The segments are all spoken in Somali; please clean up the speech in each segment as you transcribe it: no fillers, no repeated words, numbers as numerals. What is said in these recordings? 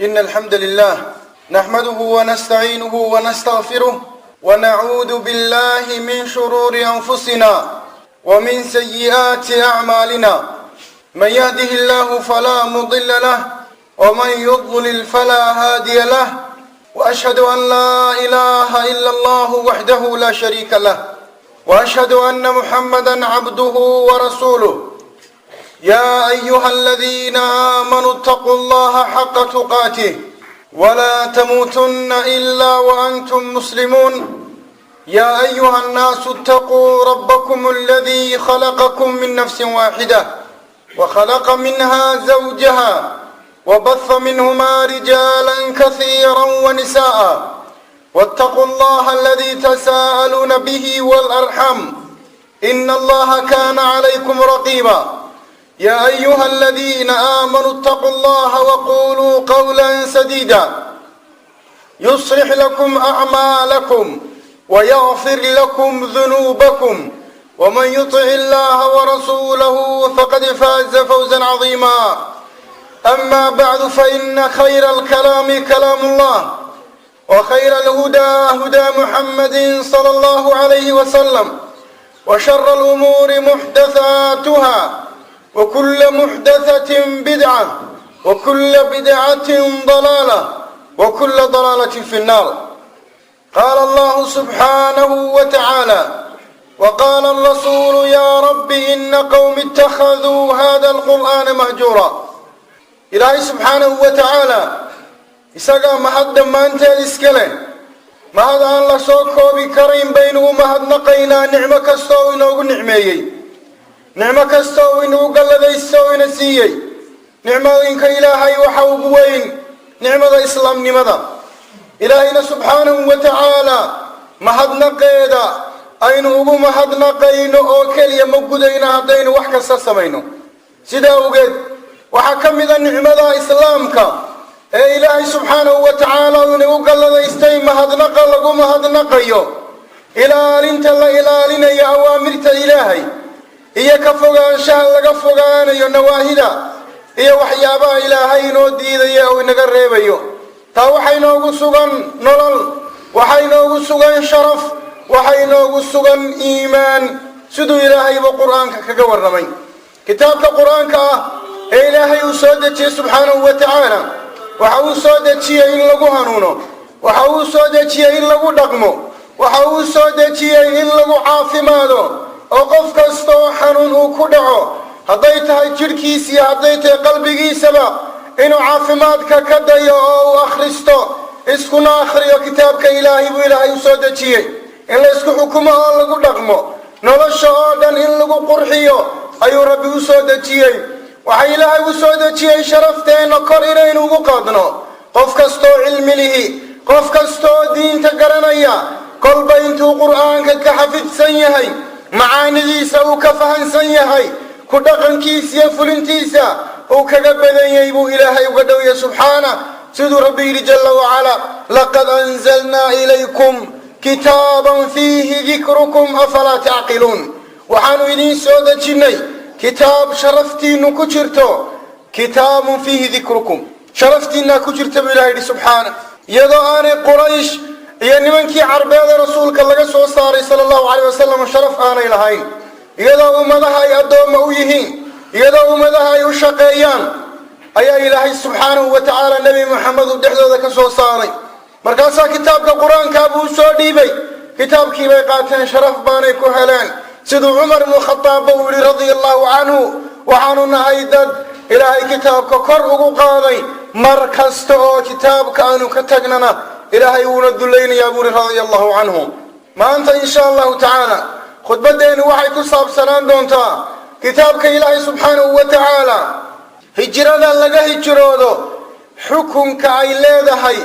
إن الحمد لله نحمده ونستعينه ونستغفره ونعوذ بالله من شرور أنفسنا ومن سيئات أعمالنا. من يهده الله فلا مضل له ومن يضلل فلا هادي له، وأشهد أن لا إله إلا الله وحده لا شريك له، وأشهد أن محمدا عبده ورسوله. يا أيها الذين آمنوا اتقوا الله حق تقاته ولا تموتن إلا وأنتم مسلمون. يا أيها الناس اتقوا ربكم الذي خلقكم من نفس واحدة وخلق منها زوجها وبث منهما رجالا كثيرا ونساء، واتقوا الله الذي تساءلون به والأرحم إن الله كان عليكم رقيبا. يا أيها الذين آمنوا اتقوا الله وقولوا قولا سديدا يصلح لكم أعمالكم ويغفر لكم ذنوبكم، ومن يطع الله ورسوله فقد فاز فوزا عظيما. أما بعد، فإن خير الكلام كلام الله، وخير الهدى هدى محمد صلى الله عليه وسلم، وشر الأمور محدثاتها، وكل محدثة بدعة، وكل بدعة ضلالة، وكل ضلالة في النار. قال الله سبحانه وتعالى: وقال الرسول يا رب إن قوم اتخذوا هذا القرآن مهجورا. إلهي سبحانه وتعالى isagaa mahad dhammaanteed iska leh. mahad aan la soo koobi karayn baynu u mahadnaqaynaa nicmo kasta oo inoogu nicmeeyey, nicmo kasta oo inuu galladaysta oo ina siiyey. nicmooyinka ilaahay waxa ugu weyn nicmada islaamnimada. ilaahayna subxaanahu wa tacaalaa mahadnaqeeda aynu ugu mahadnaqayno oo keliya ma gudayna haddaynu wax kasta samayno. sidaa awgeed waxaa ka mida nicmada islaamka ee ilaahay subxaanahu wa tacaala inagu galladaystay mahadnaqa lagu mahadnaqayo, ilaalinta la ilaalinayo awaamirta ilaahay, iyo ka fogaanshaha laga fogaanayo nawaahida iyo waxyaabaha ilaahay inoo diidaya oo inaga reebayo. taa waxay noogu sugan nolol, waxay noogu sugan sharaf, waxay noogu sugan iimaan, siduu ilaahayba qur-aanka kaga warramay. kitaabka qur-aanka ah ee ilaahay uu soo dejiyey subxaanahu wa tacaala waxa uu soo dejiyey in lagu hanuuno, waxa uu soo dejiyey in lagu dhaqmo, waxa uu soo dejiyey in lagu caafimaado oo qof kasta oo xanuun uu ku dhaco, hadday tahay jidhkiisa iyo hadday tahay qalbigiisaba, inuu caafimaadka ka dayo oo uu akhristo, iskuna akhriyo kitaabka ilaahay buu ilaahay u soo dejiyey. in la isku xukumo oo lagu dhaqmo, nolosha oo dhan in lagu qurxiyo ayuu rabbi u soo dejiyey. waxaa ilaahay u soo dejiyey sharafteenna kor inaynu ugu qaadno. qof kastoo cilmi lihi, qof kastooo diinta garanaya, kolba intuu qur'aanka ka xafidsan yahay, macaanidiisa uu ka fahansan yahay, ku dhaqankiisa iyo fulintiisa uu kaga badan yahay buu ilaahay uga dhowya subxaana. siduu rabbi yidhi jalla wacala: laqad anzalnaa ilaykum kitaaban fiihi dikrukum afalaa tacqiluun. waxaanu idiin soo dejinnay kitaab sharaftiinnu ku jirto, kitaabun fiihi dikrukum, sharaftiinnaa ku jirta buu ilahay yidhi subxaana. iyadoo aanay quraysh iyo nimankii carbeeda rasuulka laga soo saaray sala allahu caleyh wasalam sharaf aanay lahayn, iyadoo ummadaha ay addoomma u yihiin, iyadoo ummadaha ay u shaqeeyaan, ayaa ilaahay subxaanahu wa tacaala nebi moxamed uu dhexdooda ka soo saaray. markaasaa kitaabka qur-aankaa buu soo dhiibay. kitaabkii bay qaateen, sharaf baanay ku heleen. siduu cumar ibnu khadaabba uu yidhi radia allahu canhu: waxaanu nahay dad ilaahay kitaabka kor ugu qaaday, mar kasta oo kitaabka aanu ka tagnana ilaahay wuuna dulaynayaa buu yidhi radia allahu canhu. maanta insha allahu tacaala khudbaddeennu waxay ku saabsanaan doontaa kitaabka ilaahay subxaanahu wa tacaala, hijrada laga hijroodo, xukunka ay leedahay,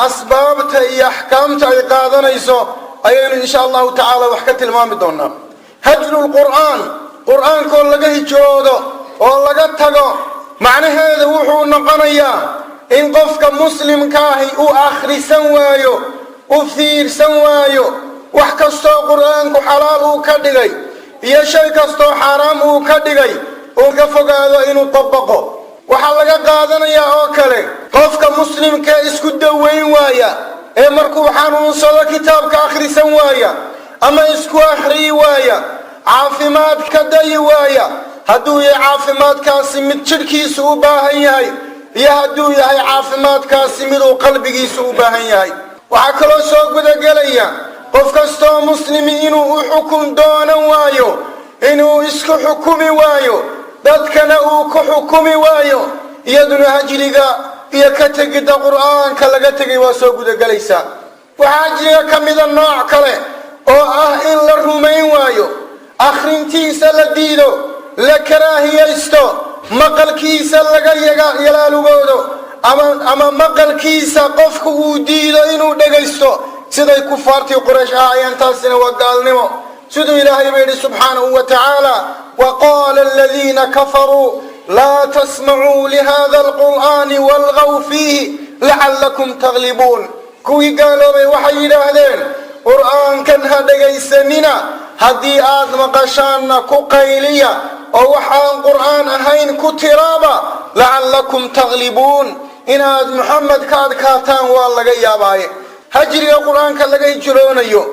asbaabta iyo axkaamta ay qaadanayso ayaynu insha allahu tacaala wax ka tilmaami doonaa. hajrulqur'aan, qur'aankoo laga hijroodo oo laga tago, macnaheedu wuxuu noqonayaa in qofka muslimka ahi uu akhrisan waayo, u fiirsan waayo, wax kastoo qur'aanku xalaal uu ka dhigay iyo shay kastoo xaaraam uu ka dhigay uu ka fogaado inuu dabaqo. waxaa laga qaadanayaa oo kale qofka مسلم كاسكد وين وايا مركو حانون صلى كتاب كآخر سوايا أما اسكو أخري وايا عافمات كدي وايا هدو يا عافمات كاسمت شركي سوباهي يا هدو يا عافمات كاسمت وقلبي سوباهي وحكلو سوق بدا قليا قف كستو مسلمين وحكم دون وايو إنو اسكو حكمي وايو dadkana uu ku xukumi waayo iyaduna hajriga iyo ka tegida quraanka laga tegay waa soo gudagelaysa waxa jira kamida nooc kale oo ah in la rumayn waayo akhrintiisa la diido la karaahiyaysto maqalkiisa laga yalaalugoodo ama maqalkiisa qofku uu diido inuu dhageysto siday kufaartii quraysh ahaayeen taasina waa gaalnimo sidoo ilaahay bari subhanahu wa ta'ala وقال الذين كفروا لا تسمعوا لهذا القرآن والغوا فيه لعلكم تغلبون كوي قالوا وحي لهذين قرآن كان هذا يسننا هدي آدم قشان كقيلية أو وحان قرآن أهين كترابا لعلكم تغلبون إن محمد كاد كاتان والله يا باي هجري القرآن كان لقى يجرون أيو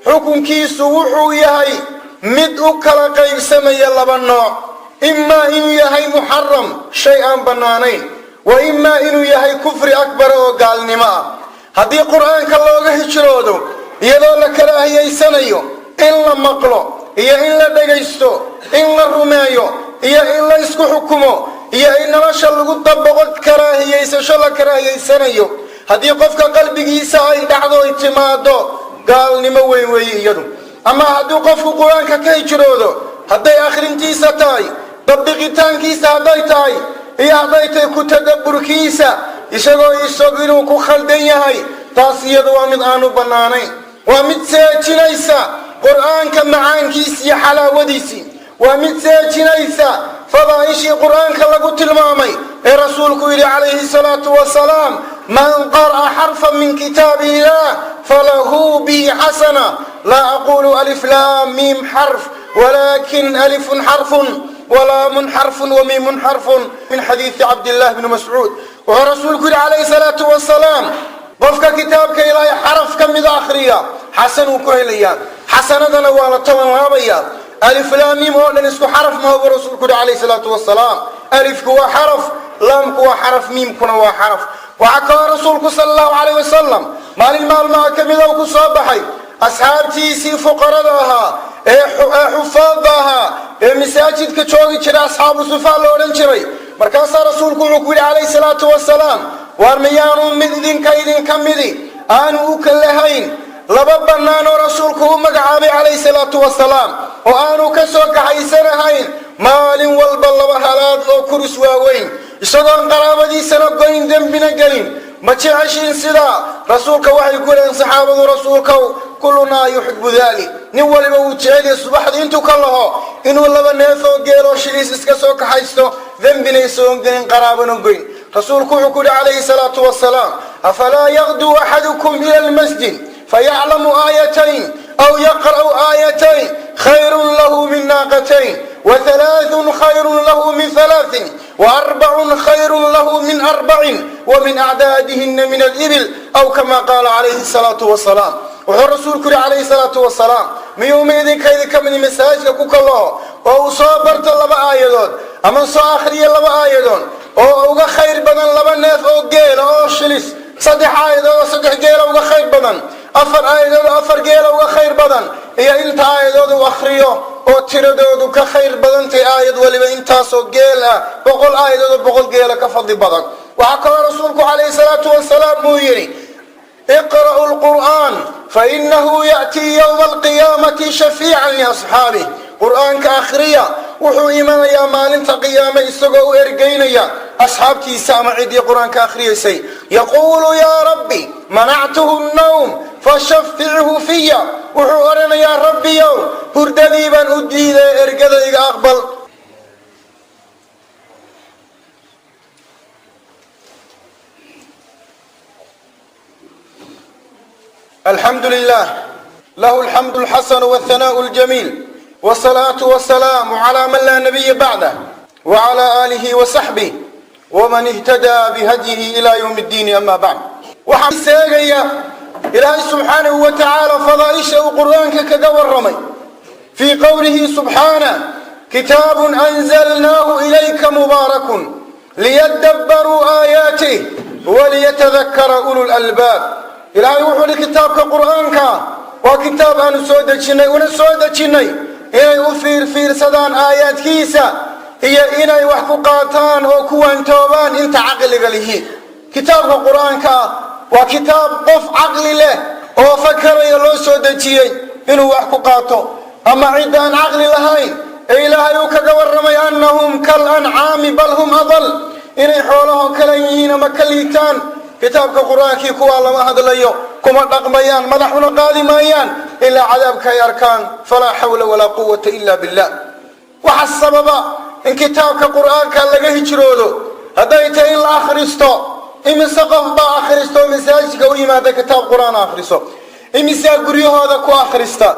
حكم كيس وحو يهي mid u kala qaybsamaya laba nooc imma inuu yahay muharram shay aan banaanayn wa imma inuu yahay kufri akbar oo gaalnimo ah haddii quraanka looga hijroodo iyadoo la karaahiyeysanayo in la maqlo iyo in la dhageysto in la rumeeyo iyo in la isku xukumo iyo in nolosha lagu dabaqo karaahiyeysasho la karaahiyeysanayo haddii qofka qalbigiisa ay dhacdo timaado gaalnimo weyn weeye iyadu أما هدو قفو قرآن كهجرودو هدي آخرين تيسا تاي تطبيقتان كيسا هدي تاي إيا هدي تاي كتدبر كيسا إشاقو إشاقينو كو خلدين هاي تاسيادو وامد آنو بناني وامد سيجنيسا قرآن كمعان كيسي حلاوديسي وامد سيجنيسا فضائشي قرآن كاللقو تلمامي رسولك عليه الصلاة والسلام من قرأ حرفا من كتاب الله فله به حسنة لا أقول ألف لام ميم حرف ولكن ألف حرف ولام حرف وميم حرف من حديث عبد الله بن مسعود ورسولك عليه الصلاة والسلام قفك كتابك إلى حرف كم آخرية حسن وكهليا حسنة نوالا طوال ألف لام ميم هو لنسكو حرف ما هو رسولك عليه الصلاة والسلام ألف هو حرف لام هو حرف ميم هو حرف وحكى رسولك صلى الله عليه وسلم مال المال ما كمل وكصابحي أصحابتي فقراءها حفاظها مساجد كتشوغي ترى أصحاب الصفا لورن تري مركز رسولك وقول عليه الصلاة والسلام وارميان من ذين كيدين كمدي أنو كلهين لببنا رسولك مقعابي عليه الصلاة والسلام وأنو كسوك حيسنهين مال والبل وحالات أو كرس واوين إشتغل قرابة سنقين دنبنا قلين ما تعيشين سدا رسولك وحي يقول إن صحابة رسولك كلنا يحب ذلك نول بوجهي الصباح انتو كله إنه لبا نيثو غيرو شليس اسكسوك حيستو ذنبنا يسون قلين قرابة نقين رسولك يقول عليه الصلاة والسلام أفلا يغدو أحدكم إلى المسجد فيعلم آيتين أو يقرأ آيتين خير له من ناقتين وثلاث خير له من ثلاث وأربع خير له من أربع ومن أعدادهن من الإبل أو كما قال عليه الصلاة والسلام وحرسولك عليه الصلاة والسلام من يومئذ كيدك من مساجك كوك الله وصابرت لبا آيدون أما صاخري لبا آيدون أو خير بدن لبا ناف أو جيل أو شلس صدح آيدون صدح جيل أو خير بدن أفر آيدون أفر جيل أو خير بدن هي انت آيدون وأخريو oo tiradoodu ka khayr badan tahay aayad waliba intaas oo geel ah boqol aayadood boqol geel ka fadli badan waxa kale rasuulku kaleey salaatu wasalaam uu yiri اقرأوا القرآن فإنه يأتي يوم القيامة شفيعا لأصحابه قرآن كأخرية وحو إيمان يا مالين قيامة إستقوا إرقين يا أصحابتي سامعيد يا قرآن كأخرية سي يقول يا ربي منعته النوم فشفعه فيا وحو أرنا يا ربي يوم هردديبا أديد إرقدي أقبل الحمد لله له الحمد الحسن والثناء الجميل والصلاة والسلام على من لا نبي بعده وعلى آله وصحبه ومن اهتدى بهديه إلى يوم الدين. أما بعد وحساقيا إلهي سبحانه وتعالى فضائشه قرآنك كدور في قوله سبحانه كتاب أنزلناه إليك مبارك ليدبروا آياته وليتذكر أولو الألباب. إلهي وحول كتابك قرآنك وكتاب أن سودتشني ونسودتشني إني أفير سدان آيات كيسا هي إني وحقوقاتان وكوان توبان انت عقل قليه. كتابك قرآنك وكتاب قف عقل له وفكر يلو سودتشي إنه وحقوقاته. أما عدان عقل لهين إلهي وكدورمي أنهم كالأنعام بل هم أضل إني حولهم كليين مكليتان. كتابك قرآنك كوالا ما هذا ليو كما رقميان مدحنا قادميان إلا عذابك يا أركان فلا حول ولا قوة إلا بالله. وحسبب إن كتابك قرآنك لقيه جرودو هدايت إلا آخرستو إمن سقف با آخرستو مساجك وإما كتاب قرآن آخرستو إمن ساقريو هذا كو آخرستا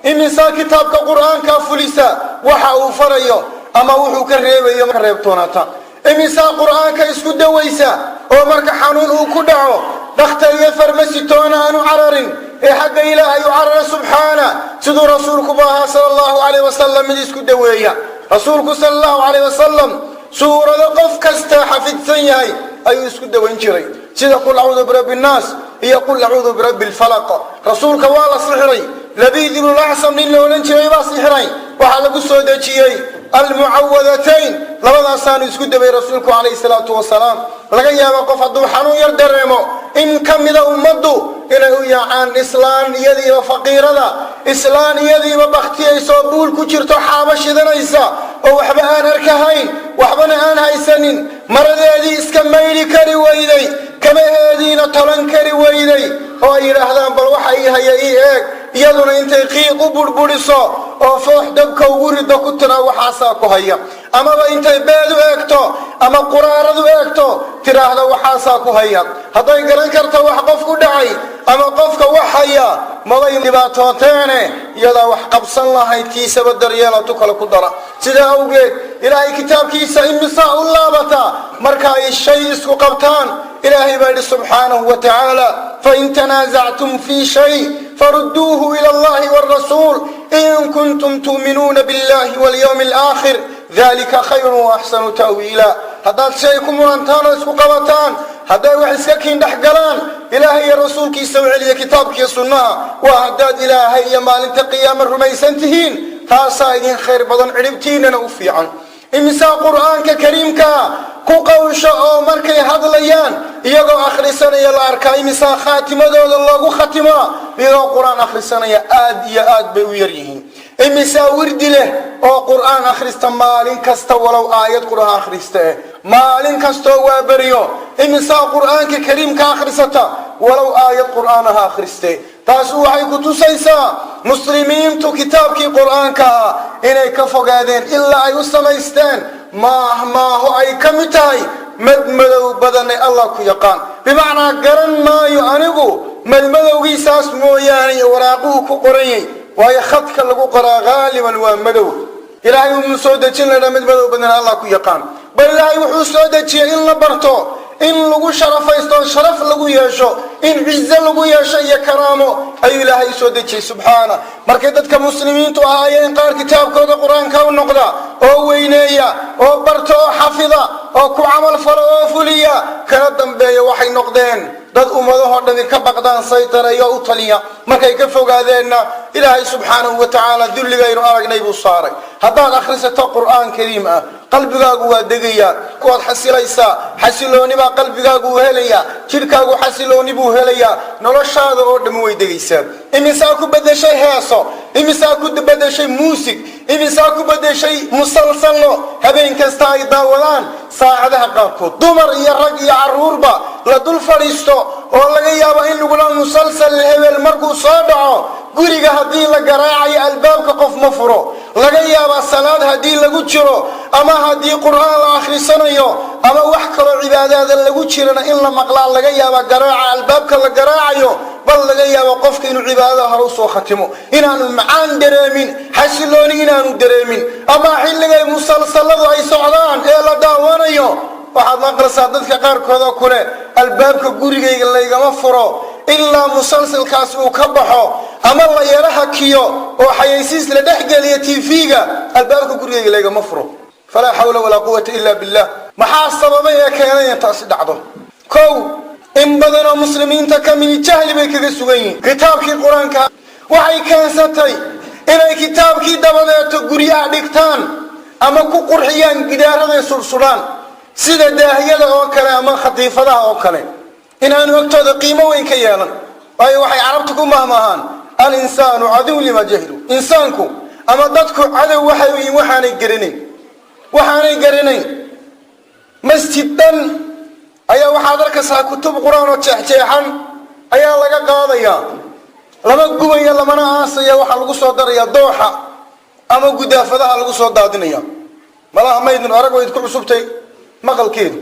إمن سا كتابك قرآنك فلسا وحاو فريو أما وحو كريبا يوم كريبتوناتا إمن سا قرآنك اسكو دويسا ومرك حنون وكدعو دختر يفرمسي تونا أنو عررين حق إلهي يعرر سبحانه سدو رسولك باها صلى الله عليه وسلم من اسكو دويا رسولك صلى الله عليه وسلم سورة قف كستا حفظ سنيهي أي اسكو دوين جري سيدا قل أعوذ برب الناس يقول أعوذ برب الفلق رسولك والا صحري لبيذ الأعصم من لولن جري با صحري وحلق السودة جيي المعوذتين لبدا سانو اسكو دوي رسولك عليه الصلاة والسلام laga yaabo qof haduu xanuun yar dareemo in kamida ummadu inay u yaacaan islaamiyadiiba faqiirada islaamiyadiiba baqtiyayso buul ku jirto xaabashidanaysa oo waxba aan arkahayn waxbana aan haysanin maradeedii iska mayli kari weyday kabaheediina tolan kari weyday oo yiraahdaan bal waxa ay hayay eeg iyaduna intay qiiq u burburiso oo foox dabka ugu rido ku tira waxaasa ku haya ama intay beedu eegto ama quraaradu eegto tiraahdo waxaasa ku haya haday garan karto wax qof ku dhacay ama qofka wax haya maday dhibaatooteene iyada wax qabsan lahayd kiisaba daryeelatu kala ku dara sida awgeed ilaahay kitaabkiisa imisa u laabata marka ay shay isku qabtaan ilaahay baa subhanahu wa ta'ala fa in tanaza'tum fi shay farudduhu ila Allah war rasul in kuntum tu'minuna billahi wal yawmil akhir ذلك خير وأحسن تأويلا هذا الشيء كمرانتان اسكو قبطان هذا وحسكين دحقلان إلهي رسولك يسوي لي كتابك السنة وهداد إلهي مال انت قيام الرميسنتهين تاسايدين خير بدن عربتين نوفي عن إمسا قرآنك كريمك كو قوش أو مركي هذليان يقو آخر سنة يلاركا إمسا خاتمة دول الله ختمة يقو قرآن آخر سنة يا آد بويريهين إمسا ورد له أو قرآن آخرستا مالين كستا ولو آيات قرآن آخرستا مالين كستا وابريو إمسا قرآن كريم كآخرستا ولو آيات قرآن آخرستا تاسو حي كتوسيسا مسلمين تو كتاب كي قرآن كا إني كفوقادين إلا أي سميستان ما هو أي كمتاي مدمدو بدن الله كو يقان بمعنى قرن ما يعنقو مدمدو قيساس موياني وراقوه كو قريني وهي خطك لغو قرا غالبا ومدو إلهي من سودتين لنا مدمدو بدن الله كو يقان بل إلهي وحو سودتين إلا برتو إن لغو شرفيستو شرف لغو يشو إن عزة لغو يشو يكرامو أي إلهي سودتين سبحانه مركدتك مسلمين تو آيين قال كتاب كود قرآن كون نقضى أو وينيا أو برتو حفظة أو كو عمل فرافوليا كردن بي وحي نقدين dad ummadaha dhan ka baqdaan saytarayo u taliya markay ka fogaadeenna ilaahay subhanahu wa ta'ala dulligaynu aragnay buu saaray haddaan akhrisato qur'aan kariim ah qalbigaagu waa degaya waad xasilaysaa xasilooni baa qalbigaagu helaya jirkaagu xasilooni buu helaya noloshaada oo dhan way degaysaa imisa ku badashay heeso imisa ku badashay muusig imisa ku badashay musalsalno habeen kasta ay daawadaan saacadaha qaarkood dumar iyo rag iyo caruurba la dul fadhiisto oo laga yaabo in lagu la musalsal hebel markuu soo dhaco guriga hadii la garaacayo albaabka qof ma furo laga yaabo salaad hadii lagu jiro ama hadii quraan la akhrisanayo ama wax kale cibaadada lagu jirana in la maqlaa laga yaabo garaaca albaabka la garaacayo bal laga yaabo qofka inuu cibaadada hore soo khatimo inaanu macaan dareemin xasilooni inaanu dareemin ama xilliga musalsaladu ay socdaan ee la daawanayo waxaad maqlaysaa dadka qaarkooda kule albaabka gurigayga laygama furo ilaa musalsalkaas uu ka baxo ama la yaraha kiyo oo xayeysiis la dhexgeliyo TV-ga albaabka gurigayga laygama furo falaa xawla walaa quwwata illa billah maxaa sababay ee keenay taasi dhacdo kow in badan oo muslimiinta ka mid jahli bay kaga sugan yihiin kitaabkii quraanka waxay keensatay inay kitaabkii dabadeeto guryaha dhigtaan ama ku qurxiyaan gidaarada sursuraan sida daahiyada oo kale ama khatiifadaha oo kale inaanu ogtooda qiimo weyn ka yeelan waayo waxay carabtu ku mahmaahaan al-insaanu cadow lima jahilu insaanku ama dadku cadow waxay u yihiin waxaanay garanayn masjidan ayaa waxaad arkaysaa kutub quraan oo jeexjeexan ayaa laga qaadayaa lama gubaya lamana aasaya waxaa lagu soo darayaa dooxa ama gudaafadaha lagu soo daadinaya malaha maydin arag way ku cusubtay maqalkeedu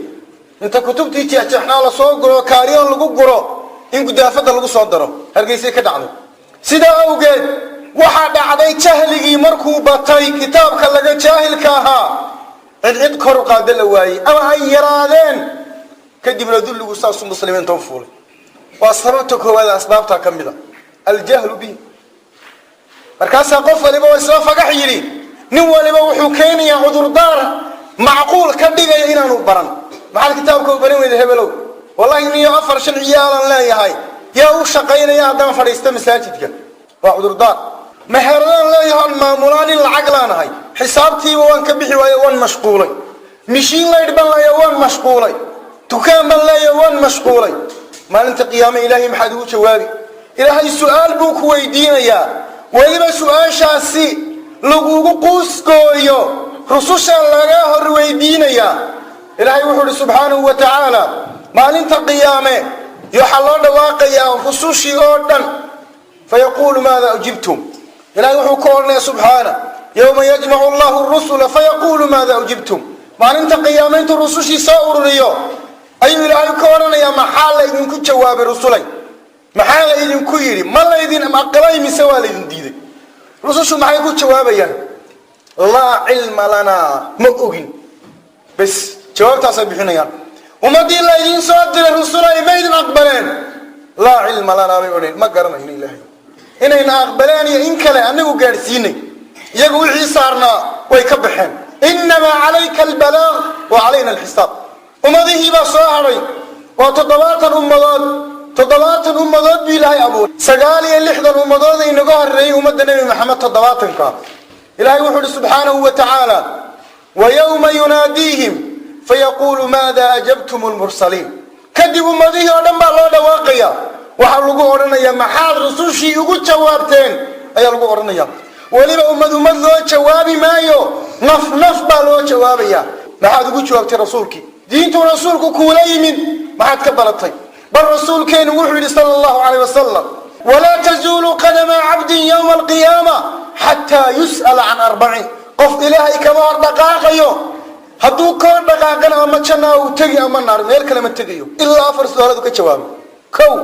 inta kutubtii jeexjeexnaa la soo guro kaariyoon lagu guro in gudaafada lagu soo daro hargeysay ka dhacday sidaa awgeed waxaa dhacday jahligii markuu batay kitaabka laga jaahilka ahaa cid kor u qaada la waayey ama ay yaraadeen kadibna dulligu saasu muslimiinta u fuulay waa sababta koowaad asbaabta ka mid ah aljahlu bi markaasaa qof waliba waa soo fagax yidhi nin waliba wuxuu keenayaa cudurdaar macquul ka dhigaya inaanu baran maxaa kitaabka u baran weyda hebelow wallahi niyo 4-5 ciyaalan leeyahay yaa u shaqaynaya haddaan fadhiista masaajidka waa cudurdaar meheradaan leeyahay maamulaan in lacag laanahay xisaabtiiba waan ka bixi waayo waan mashquulay mishiin laydh ban leeyahay waan mashquulay dukaan ban leeyahay waan mashquulay maalinta qiyaame ilaahay maxaad ugu jawaabi ilaahay su'aal buu ku weydiinayaa weliba su'aashaasi lagugu quusgooyo rususha laga hor weydiinayaa ilaahay wuxuu subhanahu wa ta'ala maalinta qiyaame waxa loo dhawaaqayaa rusushii oo dhan fayaqulu maada ujibtum ilaahay wuxuu ku ornay subhanahu yawma yajma'u Allahu ar-rusula fayaqulu maada ujibtum maalinta qiyaame intuu rusushii soo ururiyo ayuu ilaahay ku oranayaa maxaa la idinku jawaabay rusulay maxaa la idinku yiri ma la idin aqbalay mise waa la idin diiday rusushu maxay ku jawaabayaan la ilma lana ma ogin bas jawaabtaas ay bixinayaan umadii la idin soo diray rusulay ma idin aqbaleen la ilma lana ma garanayno ilaahay inayna aqbaleen iyo in kale anagu gaarsiinay iyagu wixii saarnaa way ka baxeen inma alayka albalagh wa alayna alhisab umadii baa soo haray waa 70 ummadood bi ilaahay abuur 69 ummadood ay naga horeeyay ummadda nabi maxamed 70ka ilaahay wuxuu subhanahu wa ta'ala wa yawma yunadihim fayaqulu madha ajabtum almursalin kadib ummadii oo dhan baa loo dhawaaqaya waxa lagu oranayaa maxaad rusushii ugu jawaabteen ayaa lagu oranayaa waliba ummad loo jawaabi maayo naf baa loo jawaabaya maxaad ugu jawaabtay rasuulkii diintu rasuulku kuula yimid maxaad ka baratay bal rasuulkeenu wuxuu yiri sallallahu alayhi wasallam wala tazulu qadama 'abdin yawm al-qiyamah hatta yus'al 'an arba'in qof ilaahay kama dhaqaaqayo hadduu ka dhaqaaqana ama janna uu tagi ama naar meel kale ma tagayo ilaa afar su'aalood ka jawaabo kow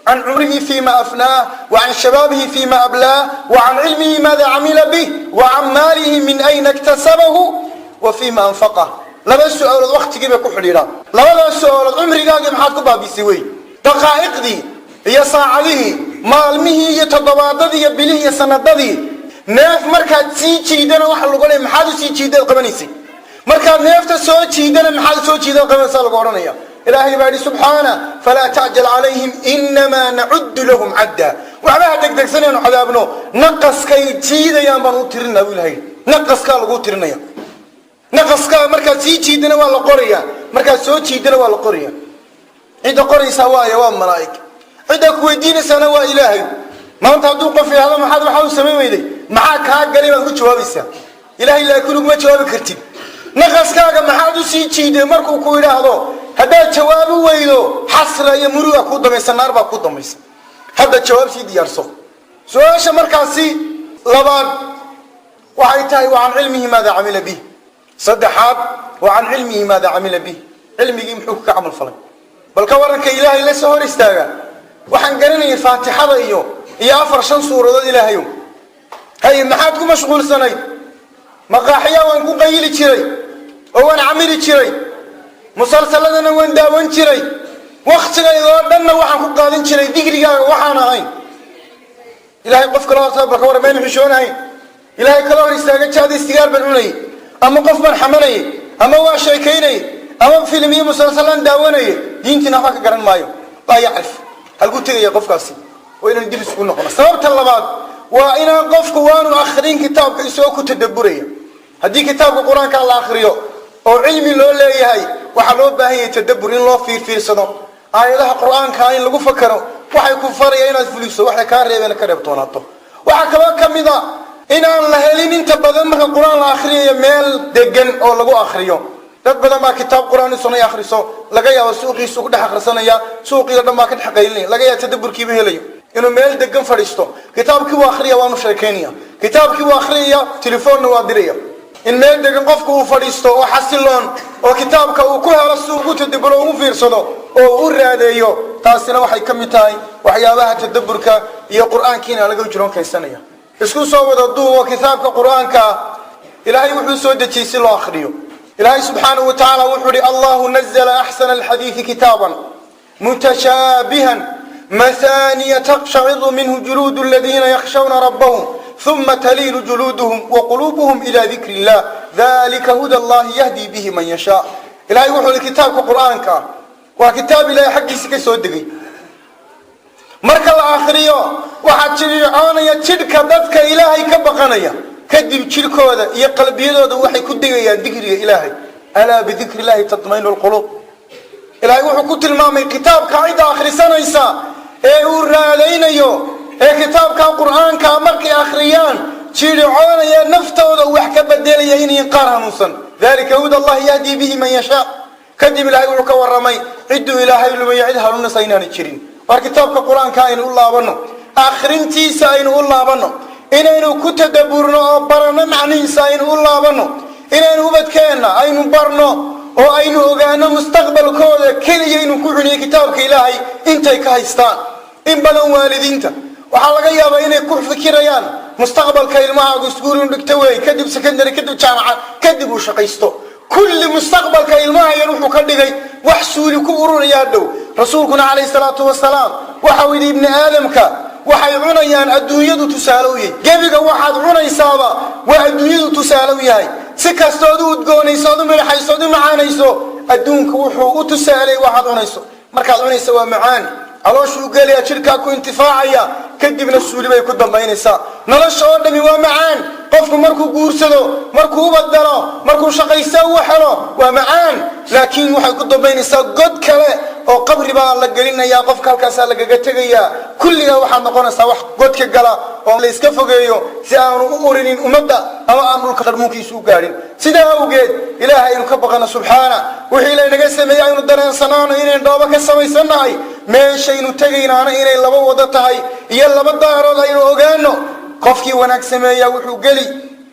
عن عمره فيما أفناه وعن شبابه فيما أبلاه وعن علمه ماذا عمل به وعن ماله من أين اكتسبه وفيما أنفقه لما السؤال الوقت كيف يكون حريرا لما السؤال عمري قاقم حاكم بابي سوي دقائق دي هي ساعة له مالمه يتضباط دي يبليه يسند ناف مركز سيجي دانا وحلو قولي محادو سيجي دانا القبانيسي مركز ناف تسوجي دانا محادو سوجي دانا القبانيسي القرانية إلهي باري سبحانه فلا تعجل عليهم إنما نعد لهم عدا وعلى دك سنين عذابنا نقص كي تيدا يا بنو ترنا ويلهي نقص كا لغو ترنا نقص كا مركز سيجي دانا ولا قرية مركز سوجي دانا ولا قرية عند قرية سوايا وملائك عندك ودين سنة وإلهي ما أنت هتوقف في هذا ما حد بحاول سمي ويدي معاك هاك قريبا تقول جواب الساعة إلهي لا يكونوا ما جواب كرتين نقص كا ما حد سيجي دانا مركو كويلا هذا هذا جواب ويلو حسرة يمروا كود ميسا ناربا كود ميسا هذا جواب سيدي يرسو سؤال مركزي لبان وعيتاي وعن علمه ماذا عمل به صدحات وعن علمه ماذا عمل به علمه محوك عمل فلان بل كورنك إلهي ليس هو رستاغا وحن قرني فاتحة إيو إيا أفرشان سورة إلهي هاي محادكو مشغول سنة مقاحيا وانكو قيلي تشري وان عملي تشري musalsaladana waan daawan jiray waqtigayga dhanna waxaan ku qaadan jiray digrigaaga waxaan ahayn ilaahay qof kale oo barka warmeen xishoonahay ilaahay kala hor istaaga jaad istigaar ban cunay ama qof ban xamalay ama waa sheekaynay ama filim iyo musalsalan daawanay diintina waxa ka garan maayo baa yacrif halku tagay qofkaasi waa inaan dib isku noqono sababta labaad waa inaan qofku waanu akhrin kitaabka isoo ku tadabburaya haddii kitaabka quraanka la akhriyo oo cilmi loo leeyahay waxa loo baahan yahay tadabbur in loo fiirsado aayadaha quraanka in lagu fakaro waxay ku farayaan inaad fuliso waxa ka reebeen ka reebtoonaato waxa kale kamida inaan la helin inta badan marka quraan la akhriyo meel degan oo lagu akhriyo dad badan baa kitaab quraan soo akhriso laga yaabo suuqiisu ku dhex akhrisanaya suuqiga dhan baa ka xaqaynay laga yaabo tadabburkiiba helayo inuu meel degan fadhiisto kitaabkii waa akhriya waanu sheekeynaya kitaabkii waa akhriya telefoonna waa diraya in meel degan qofku uu fadhiisto oo xasiloon oo kitaabka uu ku helo suuq tadabbur oo u fiirsado oo u raadeeyo taasina waxay ka mid tahay waxyaabaha tadabburka iyo quraankiina laga jiroon kaysanaya isku soo wada duubo kitaabka quraanka ilaahay wuxuu soo dejiyay si loo akhriyo ilaahay subhanahu wa ta'ala wuxuu ri Allahu nazzala ahsana alhadith kitaban mutashabihan مثانية تقشعر منه جلود الذين يخشون ربهم ثم تلين جلودهم وقلوبهم إلى ذكر الله ذلك هدى الله يهدي به من يشاء إلهي وحو الكتاب كقرآن وكتاب إلهي حق سكي سودقي مركا الآخرية واحد شريعانا يتشرك ذاتك إلهي كبقانيا كدب تشركو هذا يقلب يدو وحي كدقيا ذكر إلهي ألا بذكر الله تطمئن القلوب إلهي وحو كنت المامي كتاب كعيدة آخر سنة إيسا uu raadaynayo kitaabka quraanka markay akhriyaan jiilcoonaya naftooda wax ka bedelaya inay qaranaysan dalika huda allah yahdi bihi man yasha kadib ilaahay wuxuu ka waramay cidu ilaahay lumay cid haluna saynaan jirin war kitaabka quraanka aynu u laabano akhrintiisa aynu u laabano inaynu ku tadabburno oo barano macnihiisa aynu u laabano inaynu ubadkeena aynu barno oo aynu ogaano mustaqbalkooda kaliya inuu ku xuniyo kitaabka ilaahay intay ka haystaan in badan waalidiinta waxa laga yaabaa inay ku fikirayaan mustaqbalka ilmahaagu iskuul u dhigto way kadib secondary kadib jaamacad kadib uu shaqaysto kulli mustaqbalka ilmaha wuxuu ka dhigay wax suuli ku ururaya dhow rasuulkuna kaleey salaatu wasalaam waxa uu ibn aadamka waxay cunayaan adduunyadu tusaale u yahay gebiga waxaad cunaysaaba waa adduunyadu tusaale u yahay si kastood u udgoonayso oo miraxayso oo macaanayso adduunku wuxuu u tusaalay waxaad cunayso markaad cunayso waa macaan calooshu galiya jirka ku intifaacaya kadibna suuli bay ku dambaynaysaa nolosha oo dhami waa macaan qofku markuu guursado markuu badalo markuu shaqaysto uu helo waa macaan laakiin waxay ku dambaynaysaa god kale oo qabri baa la gelinayaa qofka halkaas laga tagayaa kulliga waxa noqonaysaa wax godka gala oo la iska fogeeyo si aanu u urinin umada ama aan dhulka qarmuunkiisu u gaarin sidaa awgeed ilaahay inuu ka baqana subhana wixii la inaga sameeyay inuu dareensanaano inaan dhooba ka samaysanahay meeshaynu tagaynaana inay laba wada tahay iyo laba daarood aynu ogaano qofkii wanaag sameeyaa wuxuu gali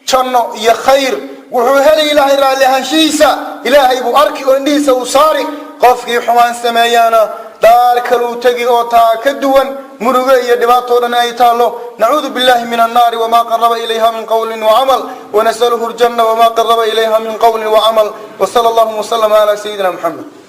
janno iyo khayr wuxuu helay ilaahay raali ahaanshiisa ilaahay buu arki oo indhiisa uu saari qofkii xumaan sameeyana daar kale uu tagi oo taa ka duwan muruga iyo dhibaatoodan ay taalo nacuudu billahi min an-nar wa ma qarraba ilayha min qawlin wa amal wa nasaluhu al-janna wa ma qarraba ilayha min qawlin wa amal wa sallallahu wa sallama ala sayyidina Muhammad